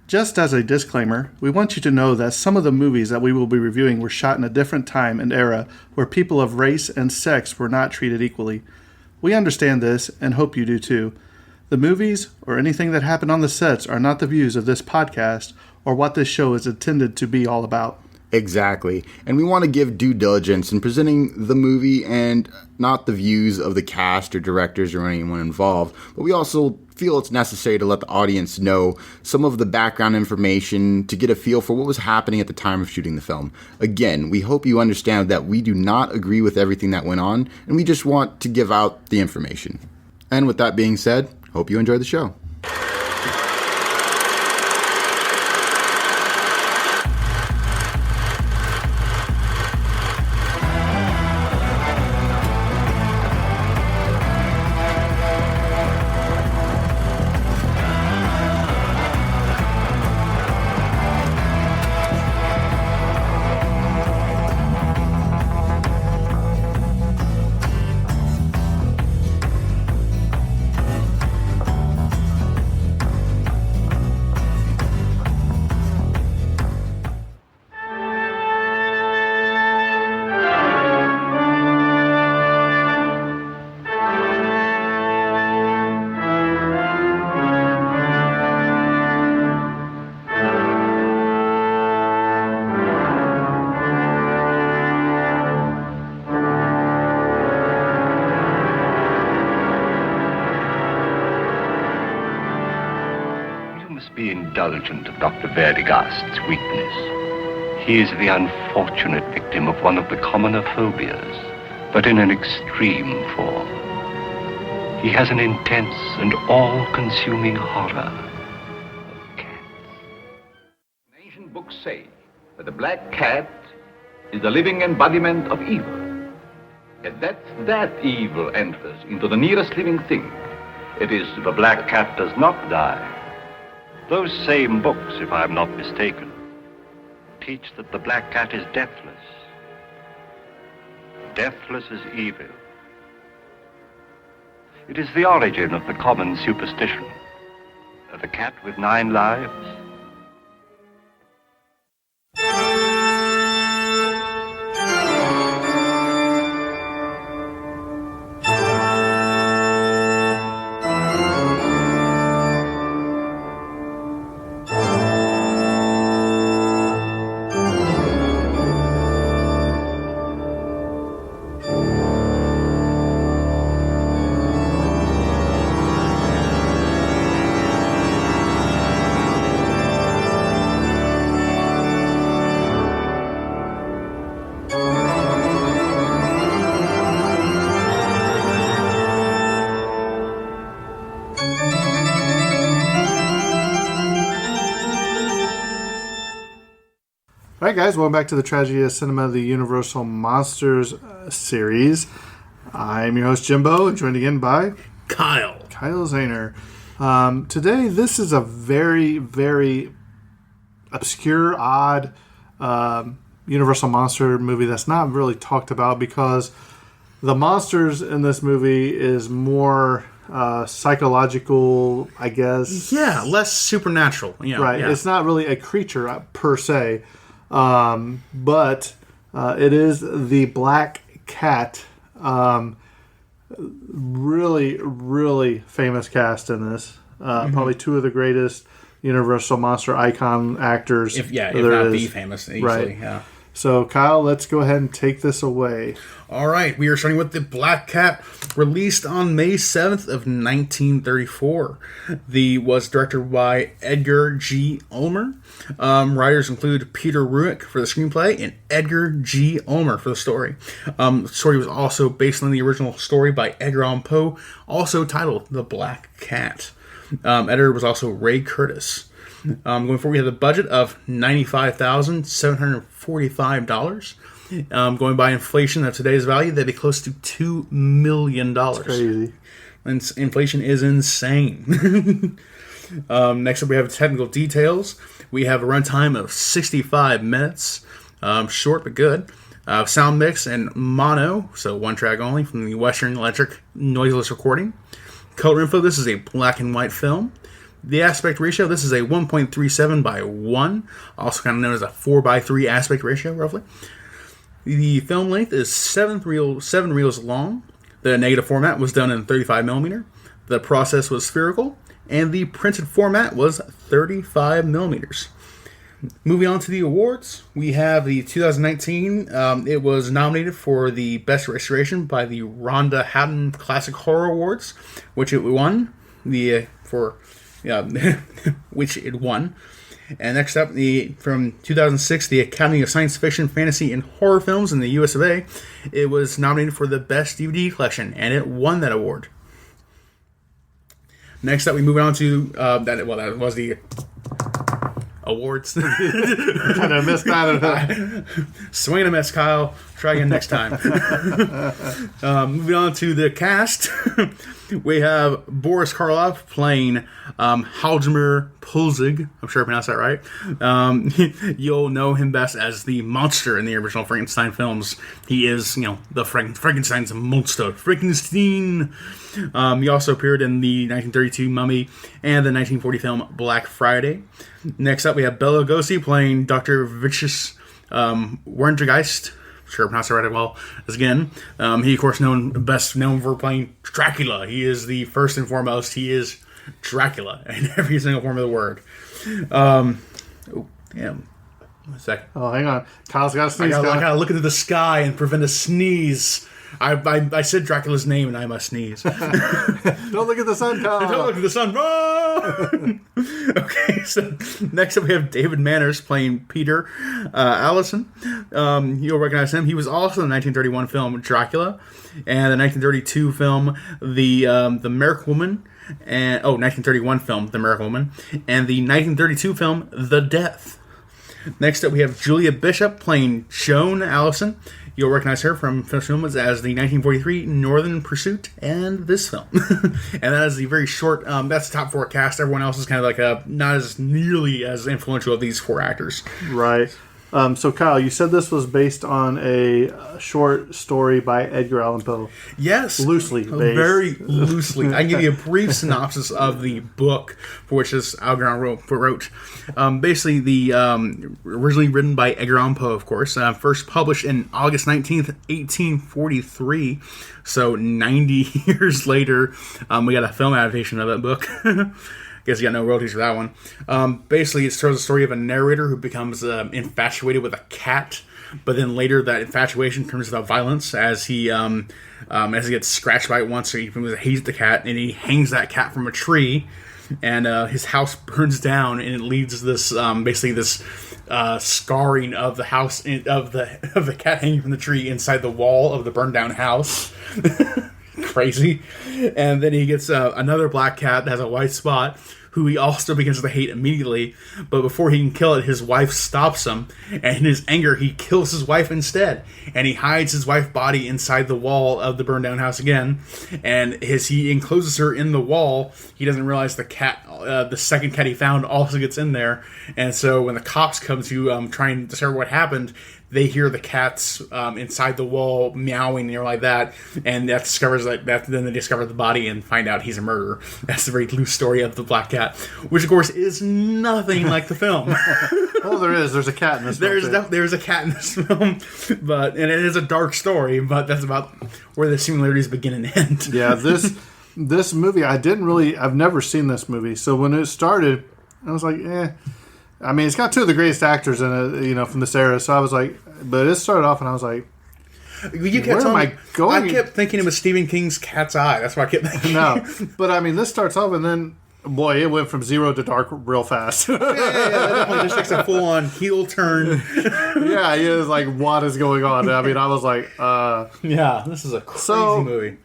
Just as a disclaimer, we want you to know that some of the movies that we will be reviewing were shot in a different time and era where people of race and sex were not treated equally. We understand this and hope you do too. The movies or anything that happened on the sets are not the views of this podcast or what this show is intended to be all about. Exactly. And we want to give due diligence in presenting the movie and not the views of the cast or directors or anyone involved. But we also feel it's necessary to let the audience know some of the background information to get a feel for what was happening at the time of shooting the film. Again, we hope you understand that we do not agree with everything that went on, and we just want to give out the information. And with that being said, hope you enjoy the show. Be indulgent of Dr. Verdigast's weakness. He is the unfortunate victim of one of the commoner phobias, but in an extreme form. He has an intense and all-consuming horror of cats. Ancient books say that the black cat is the living embodiment of evil. And that evil enters into the nearest living thing. It is The black cat does not die. Those same books, if I am not mistaken, teach that the black cat is deathless. Deathless as evil. It is the origin of the common superstition of the cat with 9 lives. Alright guys, welcome back to the Tragedy of Cinema, the Universal Monsters series. I'm your host Jimbo, and joined again by Kyle Zahner. Today, this is a very, very obscure, odd Universal Monster movie that's not really talked about because the monsters in this movie is more psychological, I guess. Yeah, less supernatural. Right, yeah. It's not really a creature per se. But it is the Black Cat. Really, really famous cast in this. Probably 2 of the greatest Universal Monster icon actors. If not the famous, easily. Right. Yeah. So, Kyle, let's go ahead and take this away. All right, we are starting with The Black Cat, released on May 7th of 1934. Was directed by Edgar G. Ulmer. Writers include Peter Ruick for the screenplay and Edgar G. Ulmer for the story. The story was also based on the original story by Edgar Allen Poe, also titled The Black Cat. Editor was also Ray Curtis. Going forward, we have the budget of $95,745. Going by inflation of today's value, that'd be close to $2 million. That's crazy. And inflation is insane. Next up, we have technical details. We have a runtime of 65 minutes. Short but good. Sound mix and mono, so 1 track only, from the Western Electric noiseless recording. Color info, this is a black and white film. The aspect ratio, this is a 1.37 by 1, also kind of known as a 4 by 3 aspect ratio, roughly. The film length is 7 reels long. The negative format was done in 35 millimeter. The process was spherical, and the printed format was 35 millimeters. Moving on to the awards, we have the 2019. It was nominated for the Best Restoration by the Rhonda Hatton Classic Horror Awards, which it won. Which it won. And next up, from 2006, the Academy of Science Fiction, Fantasy, and Horror Films in the US of A. It was nominated for the Best DVD Collection, and it won that award. Next up, we move on to that was the awards. Kind of missed that. Swing and a miss, Kyle. Try again next time. Moving on to the cast, we have Boris Karloff playing Hjalmar Pulzig. I'm sure I pronounced that right. You'll know him best as the monster in the original Frankenstein films. He is, the Frankenstein's monster. Frankenstein. He also appeared in the 1932 Mummy and the 1940 film Black Friday. Next up, we have Bela Lugosi playing Dr. Vicious Werngeist. Sure, pronounced it right well. As again, he of course best known for playing Dracula. He is the first and foremost. He is Dracula in every single form of the word. One second. Oh, hang on. Kyle's got to sneeze. I gotta look into the sky and prevent a sneeze. I said Dracula's name and I must sneeze. Don't look at the sun, Kyle. Don't look at the sun. Run! Okay, so next up we have David Manners playing Peter Allison. You'll recognize him. He was also in the 1931 film Dracula and the 1932 film The Merrick Woman. 1931 film The Merrick Woman and the 1932 film The Death. Next up we have Julia Bishop playing Joan Allison. You'll recognize her from films as the 1943 Northern Pursuit and this film. And that is the very short, that's the top 4 cast. Everyone else is kind of like not as nearly as influential of these 4 actors. Right. So, Kyle, you said this was based on a short story by Edgar Allan Poe. Yes. Loosely based. Very loosely. I can give you a brief synopsis of the book for which this Edgar Allan Poe wrote. Basically, originally written by Edgar Allan Poe, of course. First published in August 19th, 1843. So, 90 years later, we got a film adaptation of that book. Guess you got no royalties for that one. Basically, it tells the story of a narrator who becomes infatuated with a cat, but then later that infatuation turns to violence as he gets scratched by it once, so he hates the cat, and he hangs that cat from a tree, and his house burns down, and it leads this scarring of the house of the cat hanging from the tree inside the wall of the burned down house. Crazy. And then he gets another black cat that has a white spot, who he also begins to hate immediately. But before he can kill it, his wife stops him, and in his anger, he kills his wife instead. And he hides his wife's body inside the wall of the burned down house again. And as he encloses her in the wall, he doesn't realize the cat, the second cat he found, also gets in there. And so when the cops come to try and discover what happened, they hear the cats inside the wall meowing and like that, and that discovers that. Then they discover the body and find out he's a murderer. That's the very loose story of the black cat, which of course is nothing like the film. Well, there's a cat in this film. There's a cat in this film, and it is a dark story, but that's about where the similarities begin and end. Yeah, this movie, I've never seen this movie, so when it started, I was like, eh. I mean, it's got 2 of the greatest actors in it, from this era. So I was like, but it started off, and I was like, where am I going? I kept thinking it was Stephen King's Cat's Eye. That's what I kept thinking. No, but I mean, this starts off, and then, boy, it went from 0 to dark real fast. Yeah, that definitely just takes a full-on heel turn. Yeah, it was like, what is going on? I mean, I was like, yeah, this is a crazy movie.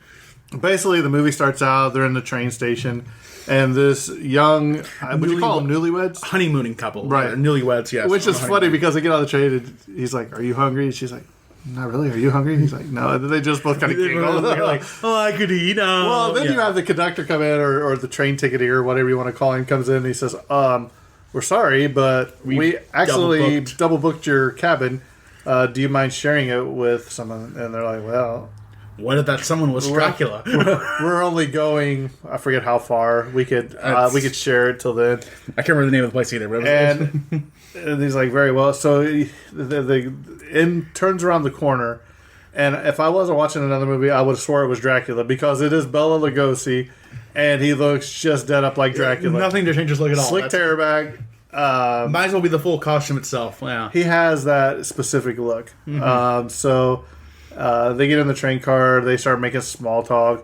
Basically, the movie starts out, they're in the train station. And this young, would you call them newlyweds? Honeymooning couple. Right. Newlyweds, yes. Which is funny because they get on the train and he's like, are you hungry? And she's like, not really. Are you hungry? And he's like, no. And then they just both kind of giggle. They're like, oh, I could eat. Well, then you have the conductor come in or the train ticketer or whatever you want to call him comes in and he says, we're sorry, but we actually double booked your cabin. Do you mind sharing it with someone? And they're like, well, What if that someone was Dracula? We're only going. I forget how far we could share it till then. I can't remember the name of the place either. But And he's like, very well. So the inn turns around the corner, and if I wasn't watching another movie, I would have swore it was Dracula because it is Bela Lugosi, and he looks just dead up like Dracula. Nothing to change his look at all. Slick hair back. Might as well be the full costume itself. Yeah. He has that specific look. So they get in the train car. They start making small talk.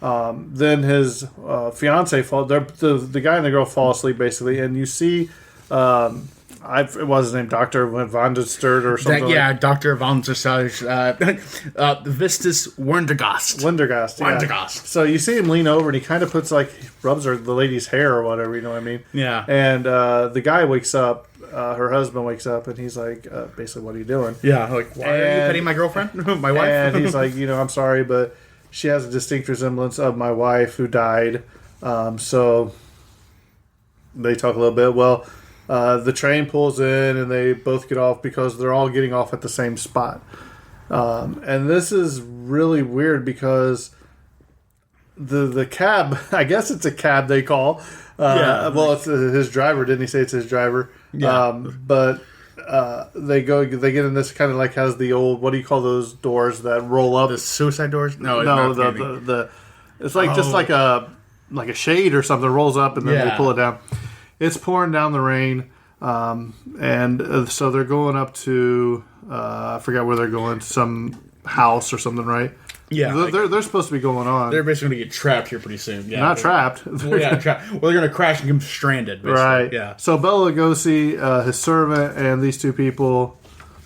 Then his fiance the guy and the girl fall asleep basically, and you see. It was his name, Dr. Von der Sturt or something. Dr. Von der Sturt. Vistus Wendergast. Wendergast. So you see him lean over and he kind of puts rubs the lady's hair or whatever, you know what I mean? Yeah. And the guy wakes up, her husband wakes up, and he's like, basically, what are you doing? Yeah, like, why are you petting my girlfriend? My wife? And he's like, I'm sorry, but she has a distinct resemblance of my wife who died. So they talk a little bit. Well, the train pulls in and they both get off because they're all getting off at the same spot. And this is really weird because the cab, I guess it's a cab they call. Well, it's his driver. Didn't he say it's his driver? Yeah. But they get in this kind of has the old, what do you call those doors that roll up? The suicide doors? No, the it's just like a shade or something rolls up and then they pull it down. It's pouring down the rain, and so they're going up to I forgot where they're going, some house or something, right? Yeah, they're supposed to be going on. They're basically going to get trapped here pretty soon. Yeah, not trapped. Trapped. Well, they're going to crash and become stranded. Basically. Right. Yeah. So Bela Lugosi, his servant, and these two people.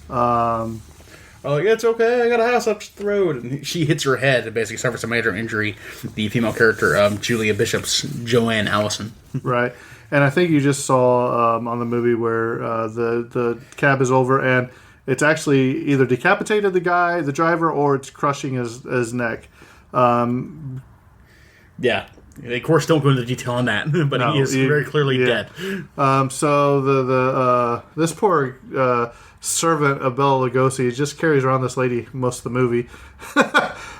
It's okay. I got a house up the road, and she hits her head and basically suffers a major injury. The female character, Julia Bishop's Joanne Allison. Right. And I think you just saw on the movie where the cab is over and it's actually either decapitated the driver, or it's crushing his neck. Yeah. They, of course, don't go into detail on that, but he is very clearly dead. So this poor servant of Bela Lugosi just carries around this lady most of the movie.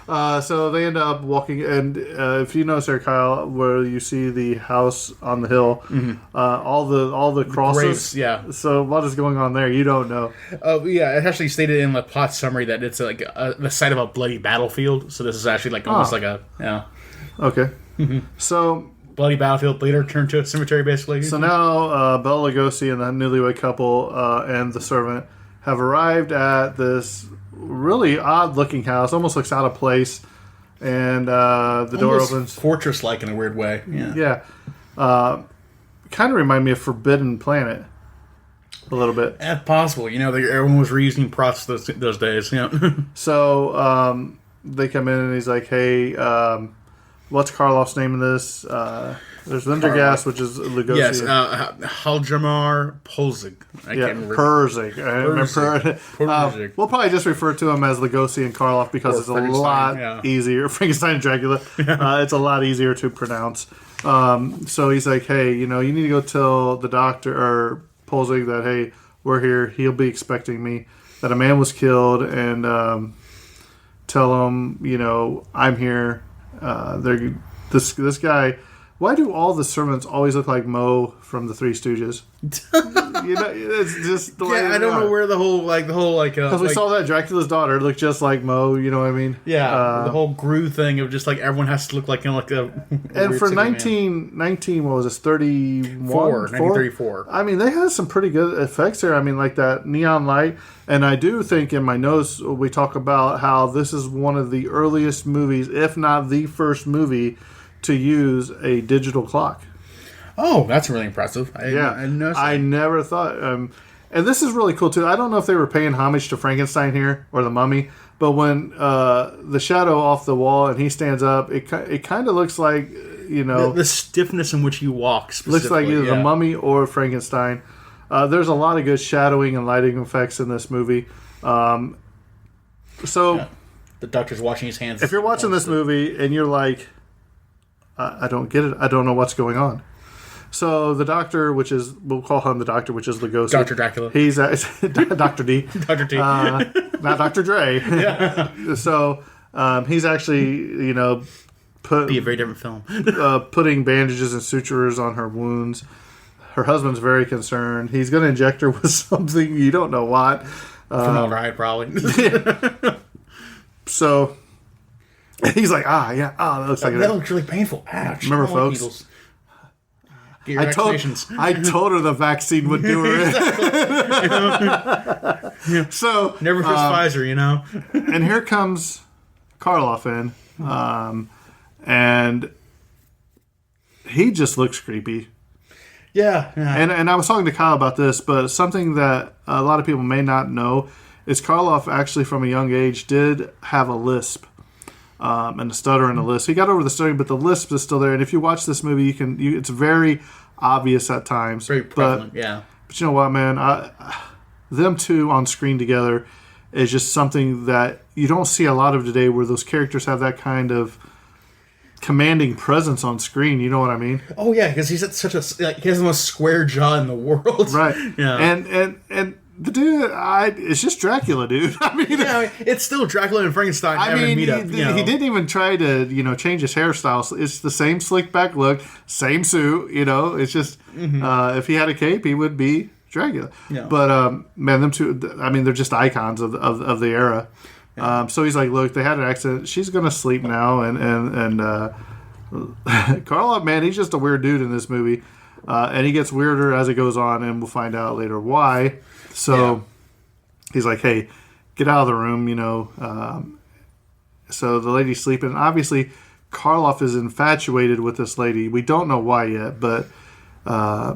So they end up walking, and if you notice there, Kyle, where you see the house on the hill, all the crosses. Graves, So what is going on there? You don't know. It actually stated in the plot summary that it's the site of a bloody battlefield. So this is actually almost like a Okay. So bloody battlefield later turned to a cemetery, basically. So now Bela Lugosi and the newlywed couple and the servant have arrived at this really odd-looking house. Almost looks out of place. And the door opens. Fortress-like in a weird way. Yeah. Kind of remind me of Forbidden Planet a little bit. That's possible. Everyone was reusing props those days. So they come in and he's like, hey, what's Karloff's name in this? There's Wendergast, which is Lugosi. Yes, Hjalmar Polzig. I can't remember. Perzig. We'll probably just refer to him as Lugosi and Karloff because it's a lot easier. Frankenstein and Dracula. It's a lot easier to pronounce. So he's like, hey, you need to go tell the doctor, or Polzig, that, hey, we're here. He'll be expecting me. That a man was killed, and tell him, I'm here. This guy. Why do all the servants always look like Moe from the Three Stooges? It's just the way I don't know where the whole because we saw that Dracula's daughter looked just like Moe. You know what I mean? Yeah, the whole Gru thing of just everyone has to look like a. And for 19, what was this? 1934. I mean, they had some pretty good effects there. I mean, like that neon light. And I do think in my notes we talk about how this is one of the earliest movies, if not the first movie, to use a digital clock. Oh, that's really impressive. I never thought. And this is really cool too. I don't know if they were paying homage to Frankenstein here or the Mummy, but when the shadow off the wall and he stands up, it kind of looks like the stiffness in which he walks. Looks like either the Mummy or Frankenstein. There's a lot of good shadowing and lighting effects in this movie. The doctor's washing his hands. If you're watching this movie and you're like, I don't get it. I don't know what's going on. So the doctor, we'll call him the doctor, which is Lugosi. Dr. Dracula. He's Dr. D. Dr. D. Not Dr. Dre. Yeah. So He's actually, Be a very different film. putting bandages and sutures on her wounds. Her husband's very concerned. He's going to inject her with something you don't know what. Formaldehyde, probably. So he's like, that looks like that looks really painful. Ouch. Remember, I don't like folks? needles. Get your vaccinations. I told her the vaccine would do her. So Never trust Pfizer, and here comes Karloff in, and he just looks creepy. Yeah. And I was talking to Kyle about this, but something that a lot of people may not know is Karloff actually from a young age did have a lisp. And a stutter and a lisp. He got over the stuttering, but the lisp is still there. And if you watch this movie, it's very obvious at times. Very prevalent, yeah. But you know what, man? Them two on screen together is just something that you don't see a lot of today, where those characters have that kind of commanding presence on screen. You know what I mean? Oh yeah, because he's at he has the most square jaw in the world. Right. Yeah. And the dude, it's just Dracula, dude. I mean, it's still Dracula and Frankenstein having a meetup. He didn't even try to, change his hairstyle. It's the same slick back look, same suit. It's just if he had a cape, he would be Dracula. Yeah. But man, them two, I mean, they're just icons of the era. Yeah. So he's like, look, they had an accident. She's gonna sleep now, and Karloff, man, he's just a weird dude in this movie, and he gets weirder as it goes on, and we'll find out later why. So he's like, hey, get out of the room, So the lady's sleeping. Obviously, Karloff is infatuated with this lady. We don't know why yet, but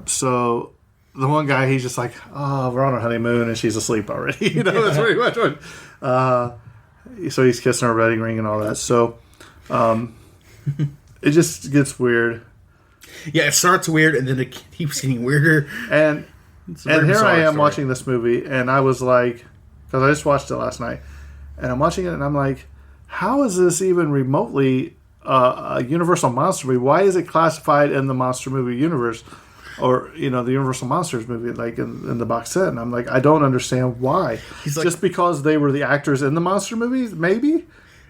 so the one guy, he's just like, oh, we're on our honeymoon, and she's asleep already. That's pretty much what. So he's kissing her wedding ring and all that. So it just gets weird. Yeah, it starts weird, and then it keeps getting weirder. And here I am watching this movie, and I was like, because I just watched it last night, and I'm watching it, and I'm like, how is this even remotely a Universal monster movie? Why is it classified in the monster movie universe, or the Universal Monsters movie, like in the box set? And I'm like, I don't understand why. Just because they were the actors in the monster movies, maybe.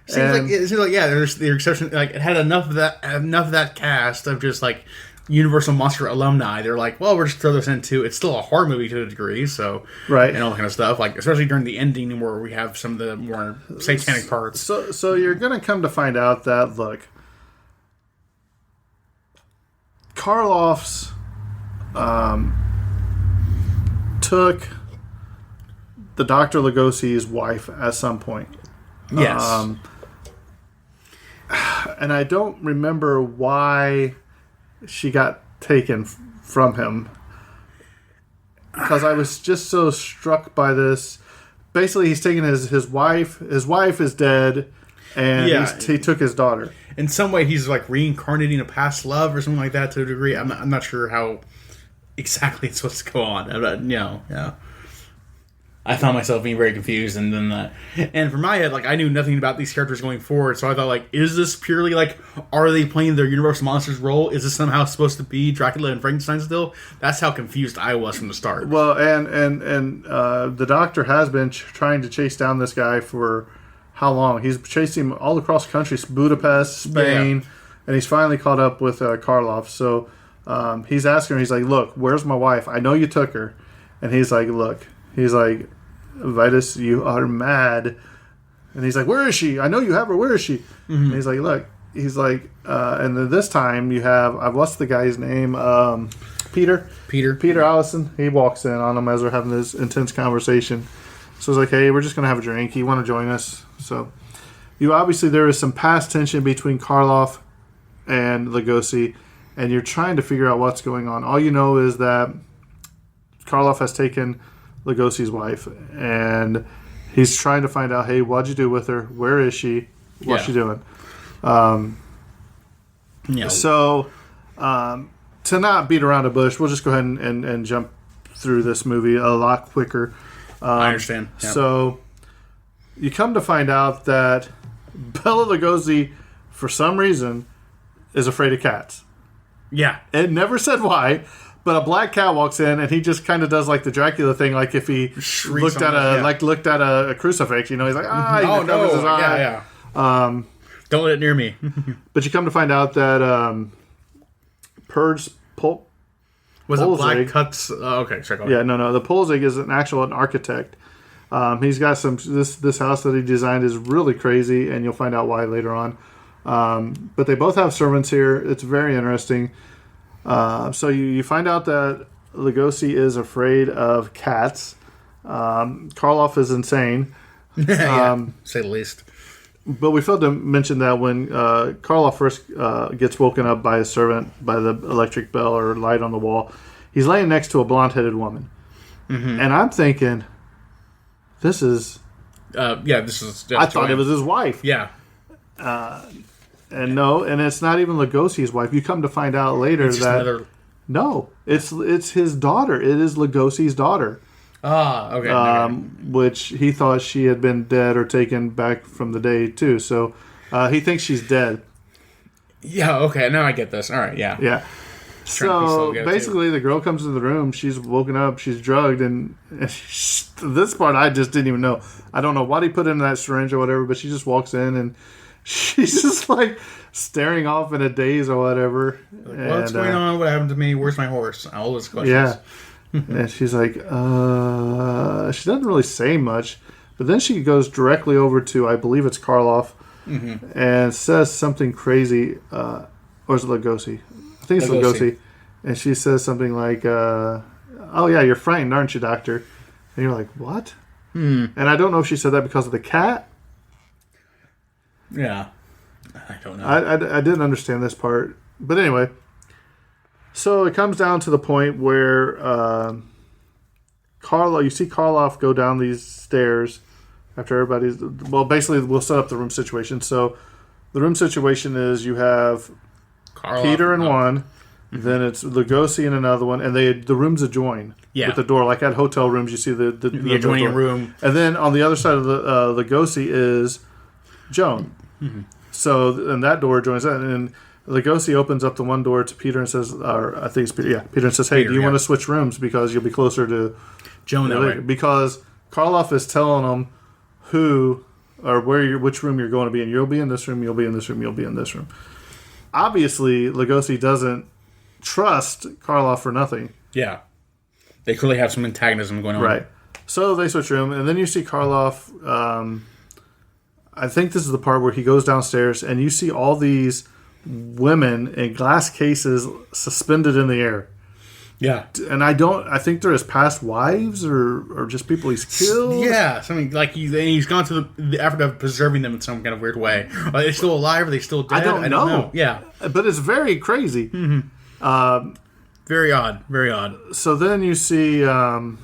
It seems like there's the exception. Like it had enough of that cast of just like Universal Monster alumni. They're like, well, we're just throw this in too. It's still a horror movie to a degree, so right, and all that kind of stuff. Like especially during the ending where we have some of the more satanic parts. So you're gonna come to find out that look, Karloff's took the Dr. Lugosi's wife at some point. Yes. And I don't remember why she got taken from him, because I was just so struck by this. Basically, he's taken his wife. His wife is dead, and he took his daughter. In some way, he's like reincarnating a past love or something like that to a degree. I'm not sure how exactly it's supposed to go on. I found myself being very confused, and then and for my head, like I knew nothing about these characters going forward, so I thought, like, is this purely like, are they playing their Universal Monsters role? Is this somehow supposed to be Dracula and Frankenstein still? That's how confused I was from the start. Well, and the Doctor has been trying to chase down this guy for how long? He's chasing him all across the country, Budapest, Spain, and he's finally caught up with Karloff. So he's asking her, he's like, look, where's my wife? I know you took her. And he's like, look. He's like, Vitus, you are mad. And he's like, where is she? I know you have her. Where is she? Mm-hmm. And he's like, look. He's like, and then this time you have, what's the guy's name? Peter Allison. He walks in on them as they're having this intense conversation. So he's like, hey, we're just going to have a drink. You want to join us? So obviously there is some past tension between Karloff and Lugosi, and you're trying to figure out what's going on. All you know is that Karloff has taken Lugosi's wife, and he's trying to find out, hey, what'd you do with her? Where is she? What's she doing? So to not beat around a bush, we'll just go ahead and jump through this movie a lot quicker. I understand. Yep. So you come to find out that Bela Lugosi, for some reason, is afraid of cats. Yeah. It never said why. But a black cat walks in, and he just kind of does like the Dracula thing, like if he looked at a crucifix, he's like, oh no, Don't let it near me. But you come to find out that Purge Pol- Was it Black Polzig- Cuts? Okay, sorry. Go ahead. Yeah, no. The Polzig is an architect. He's got this house that he designed is really crazy, and you'll find out why later on. But they both have servants here. It's very interesting. So you find out that Lugosi is afraid of cats. Karloff is insane. Say the least. But we failed to mention that when Karloff first gets woken up by his servant, by the electric bell or light on the wall, he's laying next to a blonde-headed woman. Mm-hmm. And I'm thinking, this is... this is... I thought it was his wife. Yeah. And no, and it's not even Lugosi's wife. You come to find out later that... No, it's his daughter. It is Lugosi's daughter. Okay. Which he thought she had been dead or taken back from the day, too. So he thinks she's dead. Yeah, okay. Now I get this. All right, yeah. Yeah. So basically, the girl comes into the room. She's woken up. She's drugged. And this part I just didn't even know. I don't know what he put in that syringe or whatever, but she just walks in and she's just like staring off in a daze or whatever. Like, what's going on? What happened to me? Where's my horse? All those questions. Yeah. And she's like, she doesn't really say much, but then she goes directly over to, I believe it's Karloff, and says something crazy, or is it Lugosi? I think it's Lugosi. And she says something like, oh yeah, you're frightened, aren't you, doctor? And you're like, what? And I don't know if she said that because of the cat. Yeah. I don't know. I didn't understand this part. But anyway... So it comes down to the point where you see Karloff go down these stairs after everybody's... Well, basically, we'll set up the room situation. So the room situation is you have Karloff, Peter in one, then it's Lugosi in another one, and the rooms adjoin with the door. Like at hotel rooms, you see the adjoining door. room. And then on the other side of the Lugosi is Joan. Mm-hmm. So, and that door joins that, and... Lugosi opens up the one door to Peter and says, or I think it's Peter, Peter and says, hey, do you want to switch rooms because you'll be closer to Joan that way? Because Karloff is telling them who or which room you're going to be in. You'll be in this room, you'll be in this room, you'll be in this room. Obviously, Lugosi doesn't trust Karloff for nothing. Yeah. They clearly have some antagonism going on. Right. So they switch room, and then you see Karloff, I think this is the part where he goes downstairs, and you see all these... women in glass cases suspended in the air. Yeah. And I think they're his past wives or just people he's killed. Yeah, something like he's gone to the effort of preserving them in some kind of weird way. Are they still alive? Are they still dead? I don't know. Yeah. But it's very crazy. Mm-hmm. Very odd. Very odd. So then you see them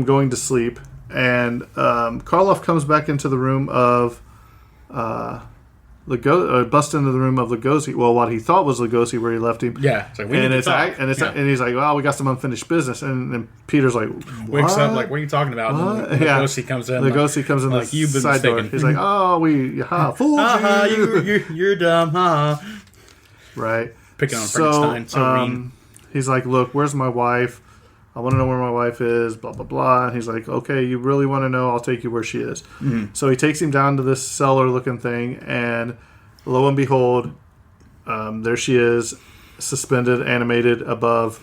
going to sleep, and Karloff comes back into the room of bust into the room of Lugosi. Well, what he thought was Lugosi, where he left him. Yeah, it's like, and he's like, "Well, we got some unfinished business." And Peter's like, what? Wakes up like, "What are you talking about?" And Lugosi comes in. Lugosi comes in like, you've been side mistaken. door. He's like, "Oh, fooled you. You're dumb, huh?" Right. Picking on Frankenstein. So mean. He's like, "Look, where's my wife? I want to know where my wife is, blah, blah, blah." And he's like, "Okay, you really want to know? I'll take you where she is." Mm-hmm. So he takes him down to this cellar-looking thing, and lo and behold, there she is, suspended, animated above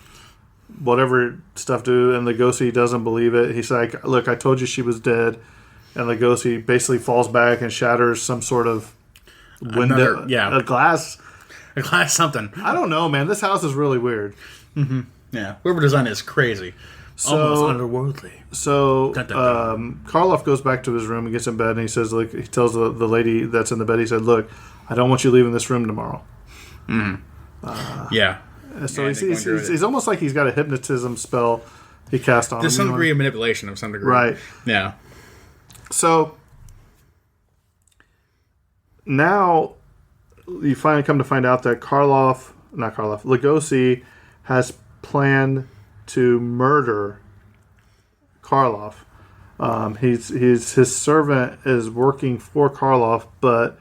whatever stuff do, and Lugosi doesn't believe it. He's like, "Look, I told you she was dead." And Lugosi basically falls back and shatters some sort of window, a glass something. I don't know, man. This house is really weird. Mm-hmm. Yeah, whoever designed it is crazy. Almost underworldly. So Karloff goes back to his room and gets in bed, and he says, like, he tells the lady that's in the bed, he said, "Look, I don't want you leaving this room tomorrow." Mm-hmm. Yeah. So he's almost like he's got a hypnotism spell he cast on him. There's some degree of manipulation of some degree. Right. Yeah. So now you finally come to find out that Lugosi has planned to murder Karloff. His servant is working for Karloff, but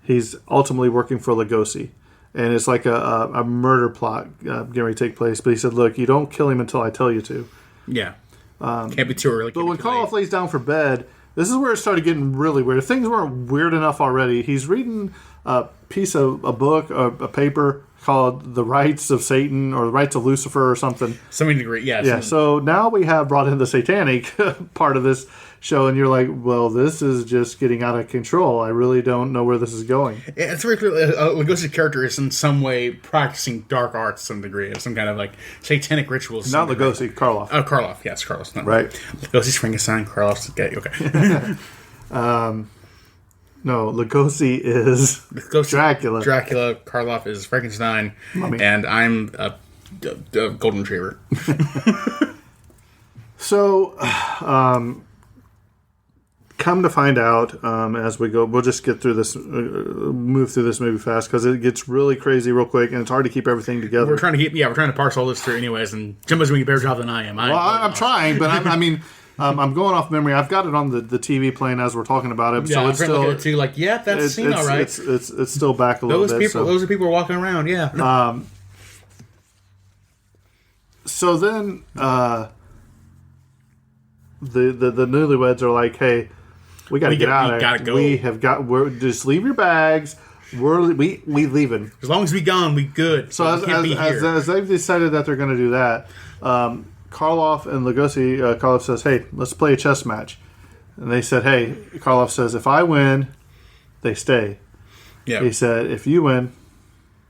he's ultimately working for Lugosi. And it's like a murder plot getting ready to take place. But he said, "Look, you don't kill him until I tell you to." Yeah. Can't be too early. But when Karloff lays down for bed, This is where it started getting really weird. If things weren't weird enough already, he's reading a book, a paper called The Rights of Satan or The Rights of Lucifer or something. Something degree, yeah. Yeah, so now we have brought in the satanic part of this show, and you're like, well, this is just getting out of control. I really don't know where this is going. Yeah, it's very clear. Lugosi's character is in some way practicing dark arts to some degree, some kind of like satanic rituals. Not Lugosi, Karloff. Oh, Karloff, yes, Karloff. No. Right. Lugosi's Frankenstein, Karloff's gay. Okay. No, Lugosi is Dracula. Dracula, Karloff is Frankenstein, Mummy. And I'm a golden retriever. So, come to find out, as we go, we'll just get through this, move through this movie fast because it gets really crazy real quick, and it's hard to keep everything together. We're trying to parse all this through, anyways. And Jimbo's doing a better job than I am. I'm trying, but I'm going off memory. I've got it on the TV playing as we're talking about it, so it's still. At it too, like, yeah, that's seen all right. It's still back a little bit. Those are people walking around, yeah. So then, the newlyweds are like, "Hey, we got to get out of here. Gotta go. We're just leave your bags. We leaving. As long as we gone, we good. So as they've decided that they're going to do that, Karloff and Lugosi, Karloff says, "Hey, let's play a chess match." And they said, "Hey," Karloff says, "if I win, they stay." Yeah. He said, "If you win,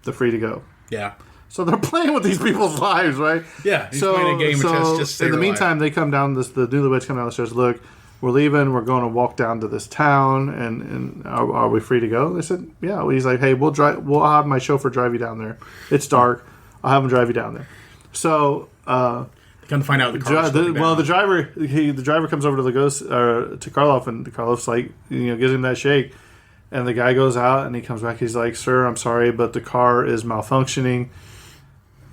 they're free to go." Yeah. So they're playing with these people's lives, right? Yeah. He's playing a game of chess. Just in the meantime, they come down. The newlyweds come down the stairs. Look, we're leaving. We're going to walk down to this town, and are we free to go? They said, "Yeah." He's like, "Hey, we'll drive. We'll have my chauffeur drive you down there. It's dark. I'll have him drive you down there." So. Come to find out the driver comes over to to Karloff, and Karloff's like, gives him that shake, and the guy goes out and he comes back. He's like, "Sir, I'm sorry, but the car is malfunctioning."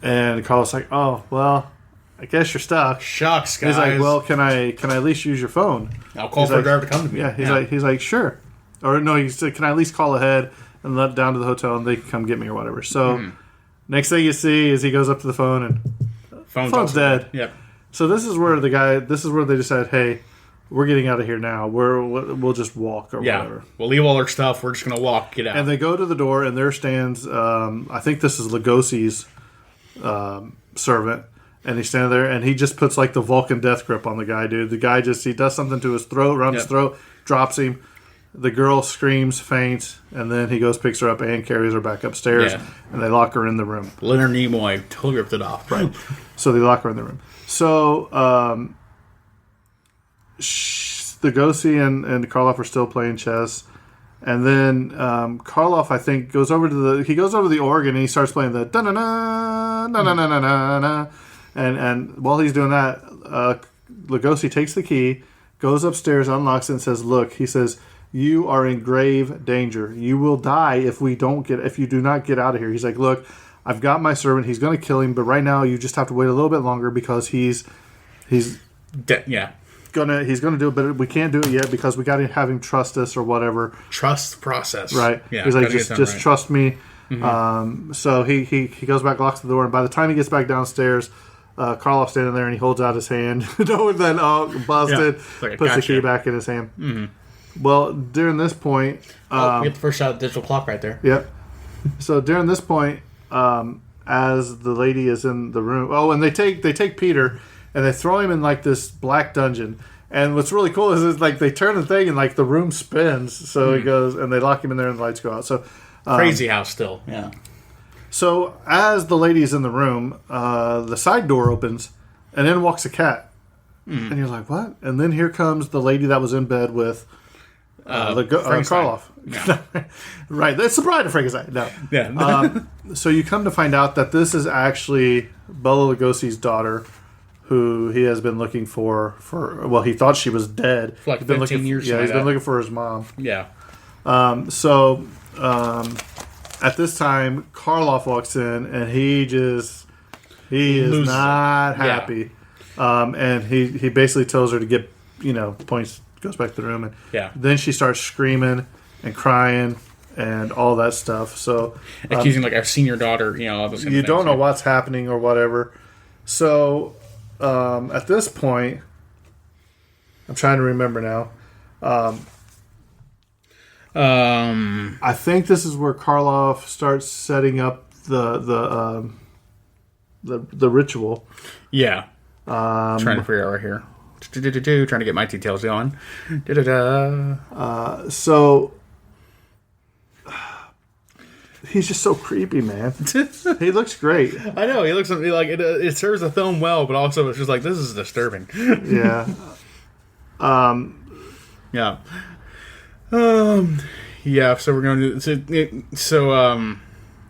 And Karloff's like, "Oh, well, I guess you're stuck." Shucks, guys. He's like, "Well, can I at least use your phone?" I'll call for a driver to come to me. Yeah, he's like, "Sure," or no, he said, "Can I at least call ahead and let down to the hotel and they can come get me or whatever?" So next thing you see is he goes up to the phone and. Phone's dead. Yep. So this is where they decide, hey, we're getting out of here now. We'll just walk or whatever. We'll leave all our stuff. We're just gonna walk. Get out. And they go to the door, and there stands. I think this is Lugosi's servant, and he's standing there, and he just puts like the Vulcan death grip on the guy, dude. The guy he does something to his throat, around his throat, drops him. The girl screams, faints, and then he goes, picks her up, and carries her back upstairs, and they lock her in the room. Leonard Nimoy totally ripped it off. Right. So they lock her in the room. So Lugosi and Karloff are still playing chess, and then Karloff, I think, goes over to the organ and he starts playing the da na na na na na na na, and while he's doing that, Lugosi takes the key, goes upstairs, unlocks it, and says, "Look," he says, "you are in grave danger. You will die if you do not get out of here." He's like, "Look, I've got my servant. He's going to kill him, but right now you just have to wait a little bit longer because he's gonna do it, but we can't do it yet because we got to have him trust us or whatever. Trust the process, right?" Yeah, he's like, just trust me. Mm-hmm. So he goes back, locks the door, and by the time he gets back downstairs, Karloff's standing there and he holds out his hand, knowing that busted, puts the key back in his hand. Mm-hmm. Well, during this point, we get the first shot of the digital clock right there. Yep. So during this point, as the lady is in the room, and they take Peter and they throw him in like this black dungeon. And what's really cool is like they turn the thing and like the room spins. So he goes and they lock him in there and the lights go out. So crazy house still. Yeah. So as the lady's in the room, the side door opens and in walks a cat. And you're like, what? And then here comes the lady that was in bed with Karloff. Yeah. Right. That's the bride of Frankenstein. No. Yeah. So you come to find out that this is actually Bela Lugosi's daughter, who he has been looking for he thought she was dead. For like 15 years. Yeah, he's been looking for his mom. Yeah. At this time, Karloff walks in, and he is not happy. Yeah. And he basically tells her to get, points, goes back to the room, and then she starts screaming and crying and all that stuff. So accusing like our senior daughter, all those you don't know what's happening or whatever. So at this point, I'm trying to remember now. I think this is where Karloff starts setting up the ritual. Yeah. Trying to figure out right here. Trying to get my details going. So he's just so creepy, man. He looks great. I know, he looks like it serves the film well, but also it's just like, this is disturbing. Yeah. Yeah. Yeah, so we're going to so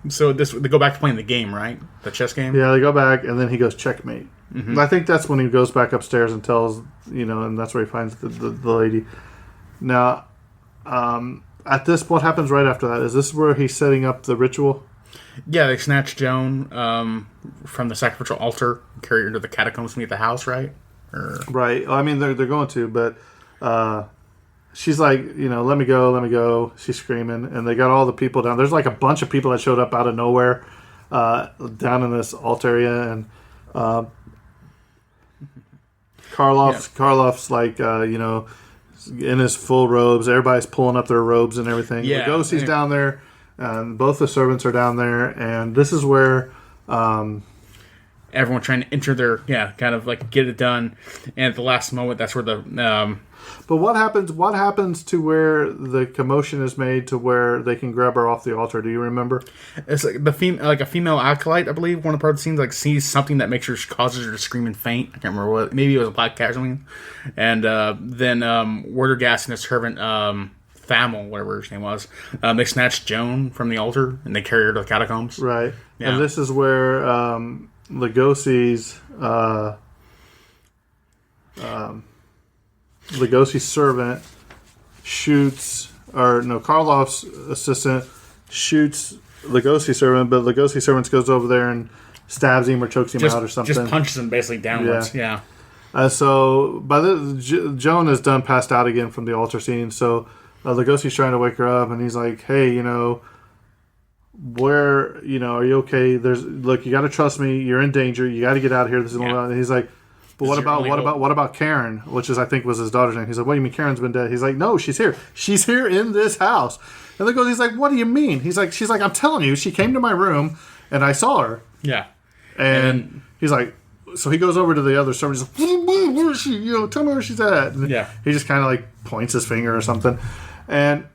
this they go back to playing the game, right? The chess game? Yeah, they go back, and then he goes checkmate. Mm-hmm. I think that's when he goes back upstairs and tells, and that's where he finds the lady. Now, at this, what happens right after that? Is this where he's setting up the ritual? Yeah, they snatch Joan from the sacrificial altar, carry her to the catacombs to meet the house, right? Right. I mean, they're going to, but she's like, let me go. She's screaming, and they got all the people down. There's like a bunch of people that showed up out of nowhere down in this alt area, and Karloff's like, in his full robes. Everybody's pulling up their robes and everything. Yeah. Lugosi's down there, and both the servants are down there, and this is where everyone trying to enter their kind of like get it done, and at the last moment, that's where the But what happens? What happens to where the commotion is made to where they can grab her off the altar? Do you remember? It's like a female acolyte, I believe. One of the parts of the scenes, like, sees something that makes her causes her to scream and faint. I can't remember what. Maybe it was a black cat or something. And then Werdergast and his servant Thamel, whatever his name was, they snatch Joan from the altar and they carry her to the catacombs. Right. Yeah. And this is where Lugosi's servant shoots, Karloff's assistant shoots Lugosi's servant, but Lugosi's servant goes over there and stabs him or chokes him out or something. Just punches him basically downwards. Yeah. So by Joan is done, passed out again from the altar scene. So Lugosi's trying to wake her up, and he's like, "Hey, where, are you okay? Look, you got to trust me. You're in danger. You got to get out of here. This is and he's like, but what about Karen, which I think was his daughter's name? He's like, what do you mean Karen's been dead? He's like, no, she's here. She's here in this house. And he's like, what do you mean? She's like, I'm telling you, she came to my room and I saw her. Yeah. And he's like, so he goes over to the other servant. He's like, where is she? Tell me where she's at. And he just kind of like points his finger or something. And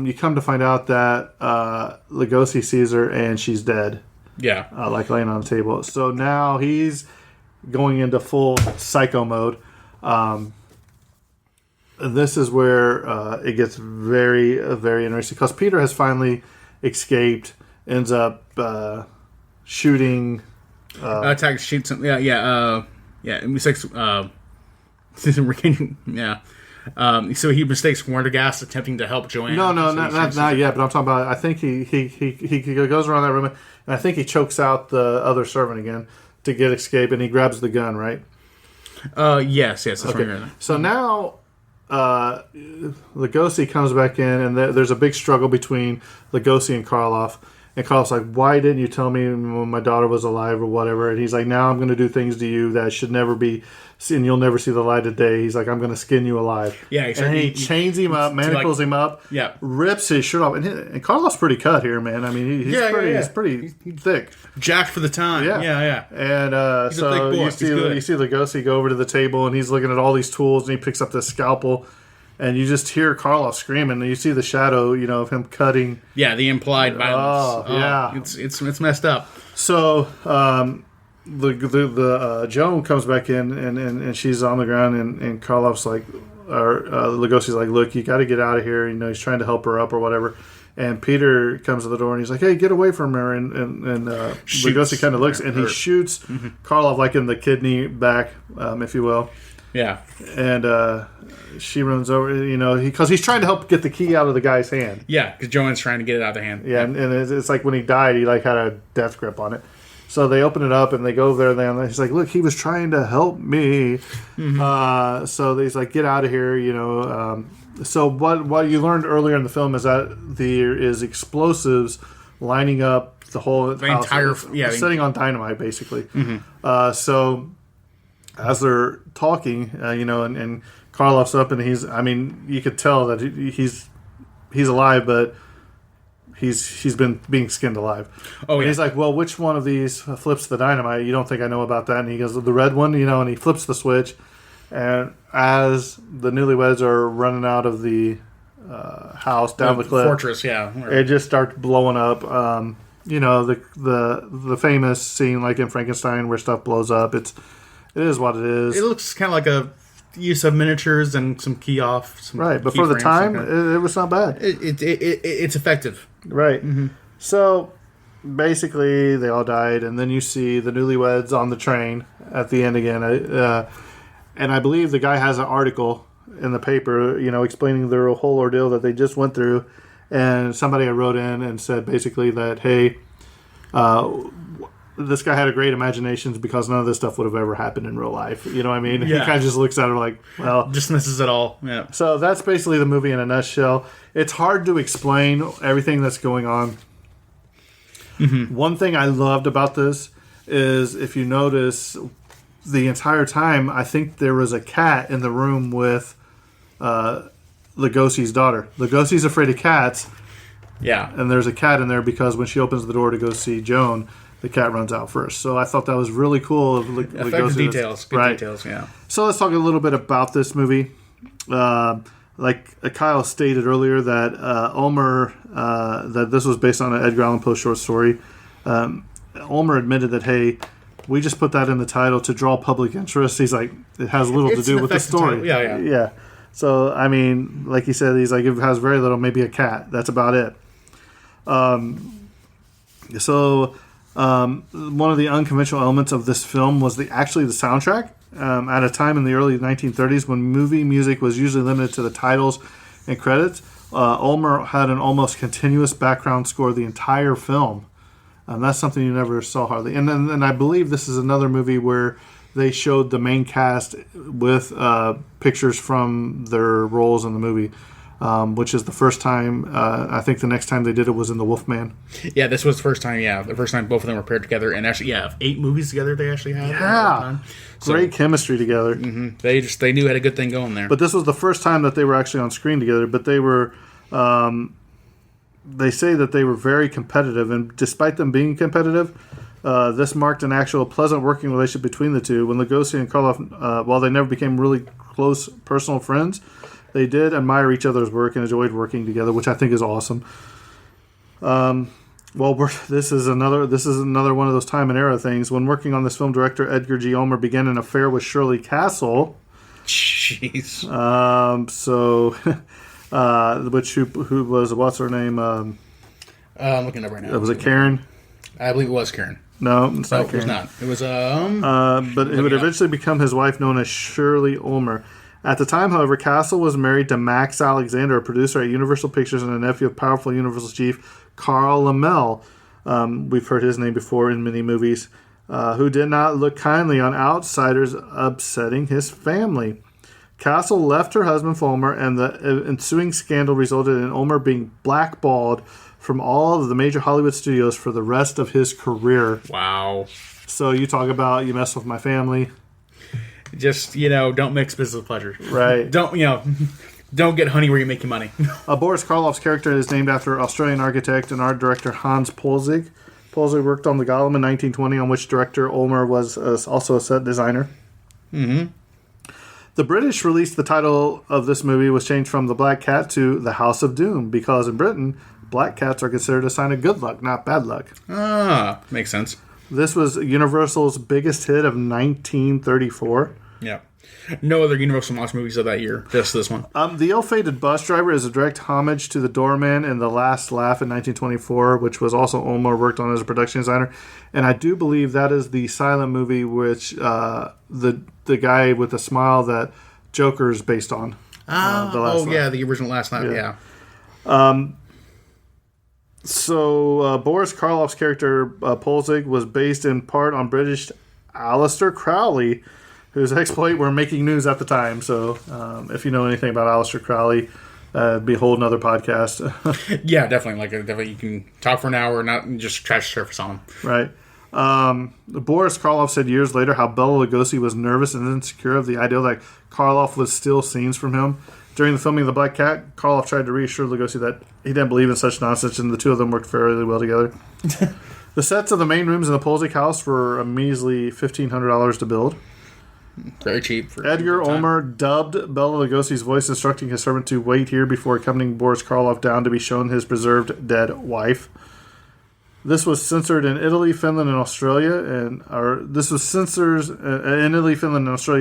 you come to find out that Lugosi sees her and she's dead. Yeah. Like laying on the table. So now he's going into full psycho mode. This is where it gets very, very interesting because Peter has finally escaped, ends up shooting. Attack shoots him. Yeah. Mistakes. So he mistakes Werdergast attempting to help Joanne. No, not yet. But I'm talking about. I think he goes around that room, and I think he chokes out the other servant again to get escape, and he grabs the gun. Right? Yes. That's okay. Right. So now Lugosi comes back in, and there's a big struggle between Lugosi and Karloff. And Karloff's like, why didn't you tell me when my daughter was alive or whatever? And he's like, now I'm going to do things to you that should never be seen. You'll never see the light of day. He's like, I'm going to skin you alive. Yeah. And he chains him up, manacles him up, rips his shirt off. And Karloff's pretty cut here, man. I mean, he's pretty thick. Jacked for the time. Yeah. And so you see Lugosi go over to the table, and he's looking at all these tools, and he picks up this scalpel. And you just hear Karloff screaming, and you see the shadow, of him cutting. Yeah, the implied violence. Yeah, it's messed up. So the Joan comes back in, and she's on the ground, and Karloff's like, or Lugosi's like, look, you got to get out of here. He's trying to help her up or whatever. And Peter comes to the door, and he's like, hey, get away from her. And Lugosi kind of looks, and he shoots Karloff like in the kidney back, if you will. Yeah. And she runs over, because he's trying to help get the key out of the guy's hand. Yeah, because Joanne's trying to get it out of their hand. Yeah, and it's like when he died, he like had a death grip on it. So they open it up, and they go over there, and he's like, look, he was trying to help me. Mm-hmm. So he's like, get out of here, So what you learned earlier in the film is that there is explosives lining up the whole house, entire, setting on dynamite, basically. Mm-hmm. So as they're talking, and Karloff's up, and you could tell that he's alive, but he's been being skinned alive. Oh, yeah. And he's like, well, which one of these flips the dynamite? You don't think I know about that? And he goes, the red one, and he flips the switch. And as the newlyweds are running out of the house down the cliff, fortress, yeah, it just starts blowing up. The famous scene like in Frankenstein where stuff blows up. It is what it is. It looks kind of like a use of miniatures and some key off. Right, but for the time, it was not bad. It's effective. Right. Mm-hmm. So basically, they all died, and then you see the newlyweds on the train at the end again. And I believe the guy has an article in the paper, explaining their whole ordeal that they just went through. And somebody wrote in and said basically that, hey, this guy had a great imagination because none of this stuff would have ever happened in real life. You know what I mean? Yeah. He kind of just looks at it like, well... dismisses it all. Yeah. So that's basically the movie in a nutshell. It's hard to explain everything that's going on. Mm-hmm. One thing I loved about this is, if you notice, the entire time, I think there was a cat in the room with Lugosi's daughter. Lugosi's afraid of cats. Yeah. And there's a cat in there because when she opens the door to go see Joan, the cat runs out first. So I thought that was really cool. Effective details. Good details, yeah. So let's talk a little bit about this movie. Like Kyle stated earlier, that Ulmer, that this was based on an Edgar Allan Poe short story. Ulmer admitted that, hey, we just put that in the title to draw public interest. He's like, it has little to do with the story. Title. Yeah. So, like he said, he's like, it has very little, maybe a cat. That's about it. One of the unconventional elements of this film was actually the soundtrack. At a time in the early 1930s when movie music was usually limited to the titles and credits, Ulmer had an almost continuous background score the entire film. That's something you never saw hardly. And I believe this is another movie where they showed the main cast with pictures from their roles in the movie, which is the first time. I think the next time they did it was in The Wolfman. Yeah, this was the first time. Yeah, the first time both of them were paired together, and actually, 8 movies together they actually had. Yeah, great chemistry together. Mm-hmm. They knew had a good thing going there. But this was the first time that they were actually on screen together. But they were. They say that they were very competitive, and despite them being competitive, this marked an actual pleasant working relationship between the two. When Lugosi and Karloff, while they never became really close personal friends, they did admire each other's work and enjoyed working together, which I think is awesome. This is another one of those time and era things. When working on this film, director Edgar G. Ulmer began an affair with Shirley Castle. Jeez. Who was, what's her name? I'm looking up right now. Was it Karen? I believe it was Karen. No, it's not Karen. It was not. It was but it would eventually become his wife, known as Shirley Ulmer. At the time, however, Castle was married to Max Alexander, a producer at Universal Pictures and a nephew of powerful Universal chief Carl Laemmle. We've heard his name before in many movies. Who did not look kindly on outsiders upsetting his family. Castle left her husband for Ulmer, and the ensuing scandal resulted in Ulmer being blackballed from all of the major Hollywood studios for the rest of his career. Wow. So you talk about, you mess with my family. Just, don't mix business with pleasure. Right. Don't get honey where you make your money. Boris Karloff's character is named after Australian architect and art director Hans Poelzig. Poelzig worked on the Golem in 1920, on which director Ulmer was also a set designer. Mm-hmm. The British released the title of this movie was changed from The Black Cat to The House of Doom, because in Britain, black cats are considered a sign of good luck, not bad luck. Ah, makes sense. This was Universal's biggest hit of 1934. Yeah. No other Universal monster movies of that year, just this one. The Ill-Fated Bus Driver is a direct homage to The Doorman and The Last Laugh in 1924, which was also Ulmer worked on as a production designer. And I do believe that is the silent movie which the guy with the smile that Joker's based on. The original Last Laugh, yeah. Boris Karloff's character, Poelzig, was based in part on British Aleister Crowley, whose exploit were making news at the time. So if you know anything about Aleister Crowley, be a whole nother podcast. Yeah, definitely. Definitely you can talk for an hour and not just trash the surface on him. Right. Boris Karloff said years later how Bela Lugosi was nervous and insecure of the idea that Karloff would steal scenes from him. During the filming of The Black Cat, Karloff tried to reassure Lugosi that he didn't believe in such nonsense, and the two of them worked fairly well together. The sets of the main rooms in the Polzik house were a measly $1,500 to build. Very cheap. For Edgar Ulmer dubbed Bela Lugosi's voice, instructing his servant to wait here before accompanying Boris Karloff down to be shown his preserved dead wife. This was censored in Italy, Finland, and Australia,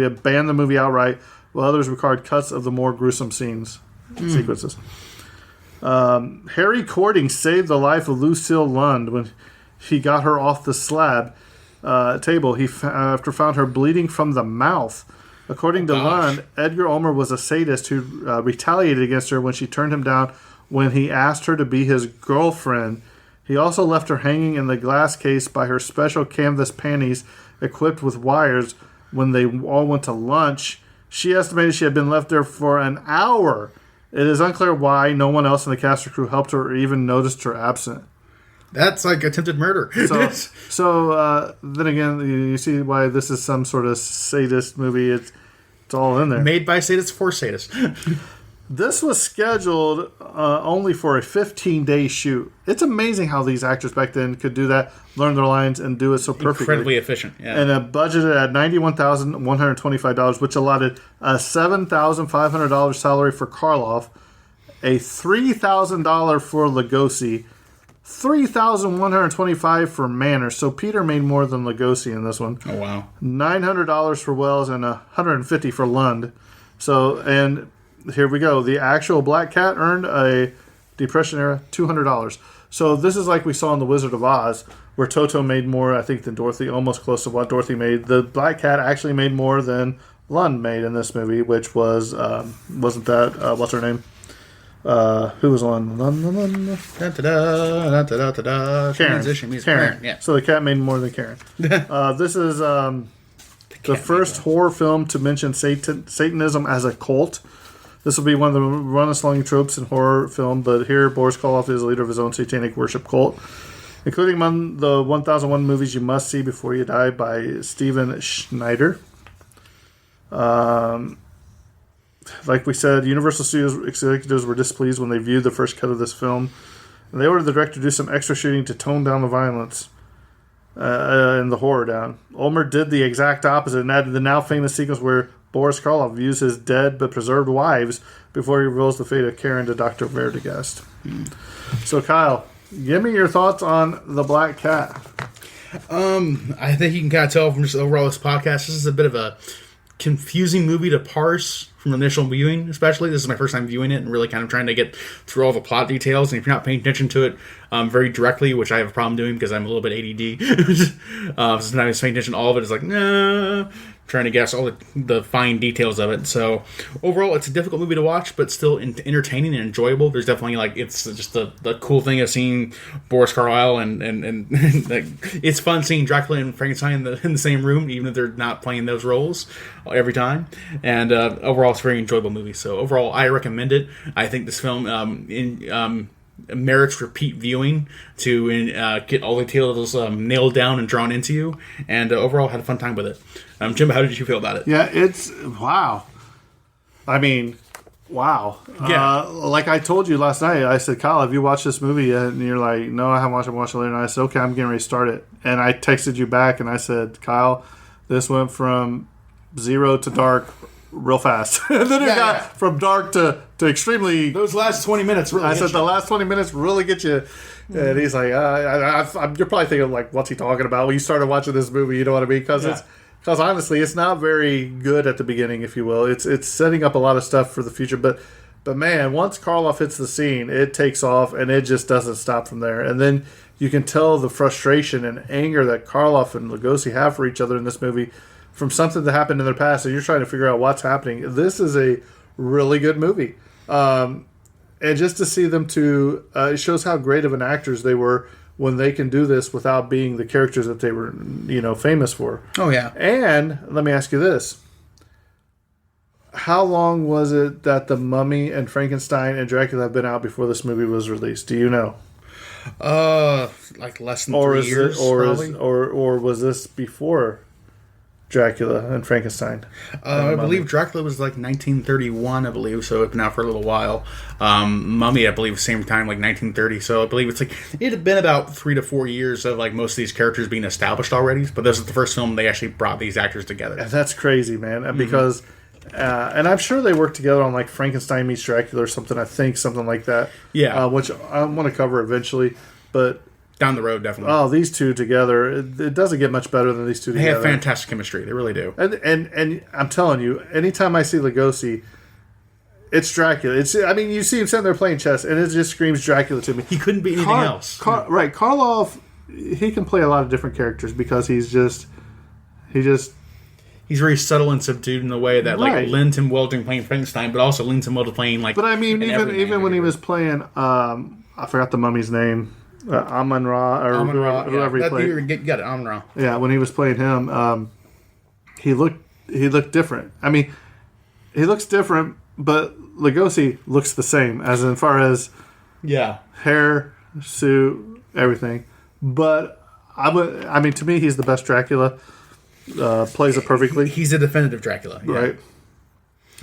banned the movie outright, while others required cuts of the more gruesome sequences. Harry Cording saved the life of Lucille Lund when he got her off the slab table. After found her bleeding from the mouth. According to Lund, Edgar Ulmer was a sadist who retaliated against her when she turned him down when he asked her to be his girlfriend. He also left her hanging in the glass case by her special canvas panties equipped with wires when they all went to lunch. She estimated she had been left there for an hour. It is unclear why no one else in the cast or crew helped her or even noticed her absent. That's like attempted murder. So then again, you see why this is some sort of sadist movie. It's all in there. Made by sadists for sadists. This was scheduled only for a 15-day shoot. It's amazing how these actors back then could do that, learn their lines, and do it so perfectly. Incredibly efficient, yeah. And budgeted at $91,125, which allotted a $7,500 salary for Karloff, a $3,000 for Lugosi, $3,125 for Manners. So Peter made more than Lugosi in this one. Oh, wow. $900 for Wells and $150 for Lund. So, and here we go. The actual Black Cat earned a Depression era $200. So this is like we saw in The Wizard of Oz, where Toto made more, I think, than Dorothy, almost close to what Dorothy made. The Black Cat actually made more than Lund made in this movie, which was, wasn't that, what's her name? Who was on? Karen. Yeah. So the cat made more than Karen. This is the first horror film to mention Satanism as a cult. This will be one of the runnest-long tropes in horror film, but here Boris Karloff is the leader of his own satanic worship cult, including among the 1001 movies you must see before you die by Steven Schneider. Like we said, Universal Studios executives were displeased when they viewed the first cut of this film, and they ordered the director to do some extra shooting to tone down the violence and the horror down. Ulmer did the exact opposite and added the now famous sequence where Boris Karloff views his dead but preserved wives before he reveals the fate of Karen to Dr. Verdigast. So, Kyle, give me your thoughts on The Black Cat. I think you can kind of tell from just overall this podcast, this is a bit of a confusing movie to parse from initial viewing, especially. This is my first time viewing it and really kind of trying to get through all the plot details. And if you're not paying attention to it very directly, which I have a problem doing because I'm a little bit ADD, so not paying attention to all of it is like, nah, trying to guess all the fine details of it. So overall, it's a difficult movie to watch, but still entertaining and enjoyable. There's definitely like, it's just the cool thing of seeing Boris Karloff and like, it's fun seeing Dracula and Frankenstein in the same room, even if they're not playing those roles every time. And overall, it's a very enjoyable movie. So overall, I recommend it. I think this film merits repeat viewing to get all the details nailed down and drawn into you. And overall, had a fun time with it. Jim, how did you feel about it? Yeah, it's wow. I mean, wow. Yeah. Like I told you last night, I said, Kyle, have you watched this movie yet? And you're like, no, I haven't watched it. I'm watching it later. And I said, okay, I'm getting ready to start it. And I texted you back and I said, Kyle, this went from zero to dark real fast. And then it got from dark to extremely. Those last 20 minutes really I said the last 20 minutes really get you. And he's like, you're probably thinking, like, what's he talking about? When you started watching this movie, you know what I mean? Because honestly, it's not very good at the beginning, if you will. It's setting up a lot of stuff for the future. But man, once Karloff hits the scene, it takes off, and it just doesn't stop from there. And then you can tell the frustration and anger that Karloff and Lugosi have for each other in this movie from something that happened in their past. So you're trying to figure out what's happening. This is a really good movie. And just to see them it shows how great of an actors they were when they can do this without being the characters that they were, famous for. Oh, yeah. And let me ask you this. How long was it that The Mummy and Frankenstein and Dracula have been out before this movie was released? Do you know? Like less than 3 years, probably. Or was this before Dracula and Frankenstein? I believe Dracula was like 1931, I believe, so it's been out for a little while. Mummy, I believe, same time, like 1930. So I believe it's like it had been about 3 to 4 years of like most of these characters being established already. But this is the first film they actually brought these actors together. And that's crazy, man. Because, and I'm sure they worked together on like Frankenstein meets Dracula or something. I think something like that. Yeah, which I want to cover eventually, but. Down the road, definitely. Oh, these two together, it doesn't get much better than these two together. They have fantastic chemistry. They really do. And I'm telling you, anytime I see Lugosi, it's Dracula. You see him sitting there playing chess, and it just screams Dracula to me. He couldn't be anything else. Right. Karloff, he can play a lot of different characters because he's very subtle and subdued in the way that like lends him well to playing Frankenstein, but also lends him well to playing like. But I mean, even when he was playing, I forgot the mummy's name. Amon-Ra or whoever he played. You got it, Amon-Ra. Yeah, when he was playing him, he looked different. I mean, he looks different, but Lugosi looks the same as far as hair, suit, everything. But to me, he's the best Dracula. Plays it perfectly. He's a definitive Dracula, right?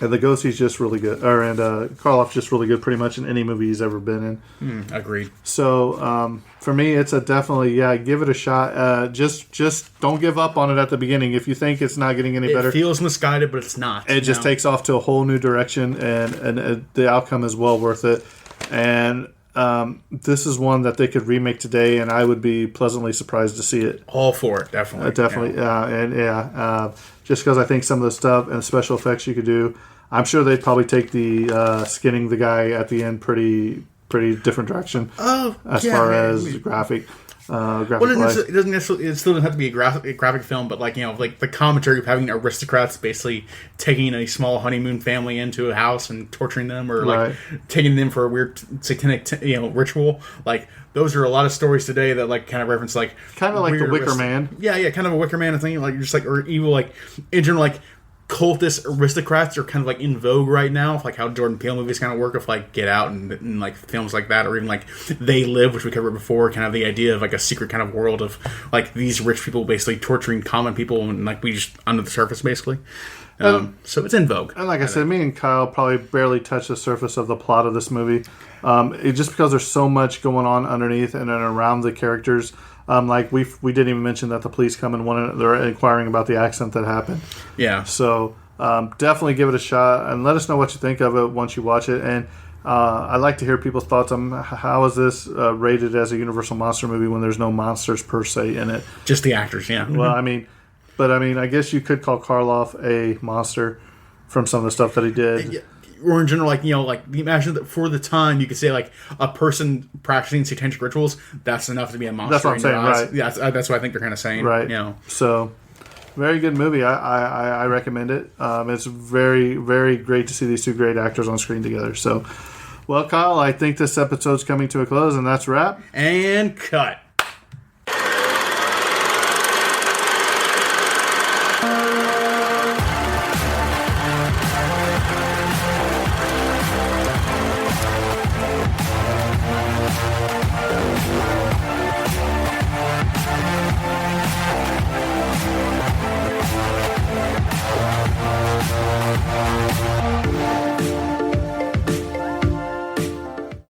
And Lugosi's just really good, and Karloff's just really good, pretty much in any movie he's ever been in. Agreed. So for me, it's a definitely give it a shot. Just don't give up on it at the beginning. If you think it's not getting any better, it feels misguided, but it's not. It just takes off to a whole new direction, and the outcome is well worth it. And this is one that they could remake today, and I would be pleasantly surprised to see it. All for it, definitely. Just because I think some of the stuff and special effects you could do, I'm sure they'd probably take the skinning the guy at the end pretty different direction. As far as graphic. It doesn't necessarily. It still doesn't have to be a graphic film, but like the commentary of having aristocrats basically taking a small honeymoon family into a house and torturing them, or like taking them for a weird satanic ritual. Like those are a lot of stories today that like kind of reference like kind of like the Wicker Man. Yeah, kind of a Wicker Man thing. Like just like or evil like in general like. Cultist aristocrats are kind of like in vogue right now, like how Jordan Peele movies kind of work, of like Get Out and like films like that, or even like They Live, which we covered before, kind of the idea of like a secret kind of world of like these rich people basically torturing common people and like we just under the surface basically. So it's in vogue. And like I said, me and Kyle probably barely touched the surface of the plot of this movie, just because there's so much going on underneath and around the characters. Like we didn't even mention that the police come and they're inquiring about the accident that happened. Yeah. So definitely give it a shot and let us know what you think of it once you watch it. And I'd like to hear people's thoughts on how is this rated as a Universal monster movie when there's no monsters per se in it. Just the actors, yeah. Well, I guess you could call Karloff a monster from some of the stuff that he did. Yeah. Or in general, imagine that for the time you could say like a person practicing satanic rituals, that's enough to be a monster. That's what I'm saying, right? Yeah, that's what I think they're kind of saying, right? So, very good movie. I recommend it. It's very, very great to see these two great actors on screen together. So, well, Kyle, I think this episode's coming to a close, and that's a wrap. And cut.